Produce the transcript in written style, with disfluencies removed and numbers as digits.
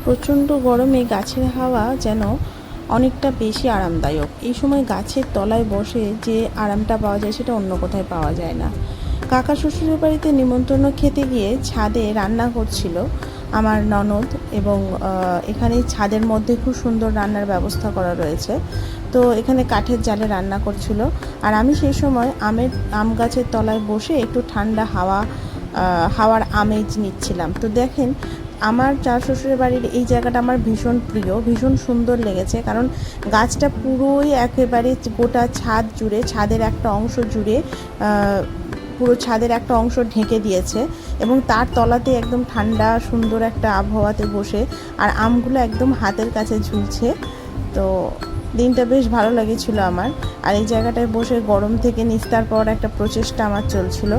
প্রচণ্ড গরমে গাছের হাওয়া যেন অনেকটা বেশি আরামদায়ক। এই সময় গাছের তলায় বসে যে আরামটা পাওয়া যায় সেটা অন্য কোথায় পাওয়া যায় না। কাকা শ্বশুরের বাড়িতে নিমন্ত্রণ খেতে গিয়ে ছাদে রান্না করছিল আমার ননদ, এবং এখানে ছাদের মধ্যে খুব সুন্দর রান্নার ব্যবস্থা করা রয়েছে। তো এখানে কাঠের জালে রান্না করছিল, আর আমি সেই সময় আম গাছের তলায় বসে একটু ঠান্ডা হাওয়ার আমেজ নিচ্ছিলাম। তো দেখেন, আমার শ্বশুরের বাড়ির এই জায়গাটা আমার ভীষণ প্রিয়, ভীষণ সুন্দর লেগেছে, কারণ গাছটা পুরোই একেবারে গোটা ছাদ জুড়ে, ছাদের একটা অংশ জুড়ে পুরো ছাদের একটা অংশ ঢেকে দিয়েছে, এবং তার তলাতে একদম ঠান্ডা সুন্দর একটা আবহাওয়াতে বসে আর আমগুলো একদম হাতের কাছে ঝুলছে। তো দিনটা বেশ ভালো লেগেছিল আমার। আর এই জায়গাটায় বসে গরম থেকে নিস্তার পাওয়ার একটা প্রচেষ্টা আমার চলছিল।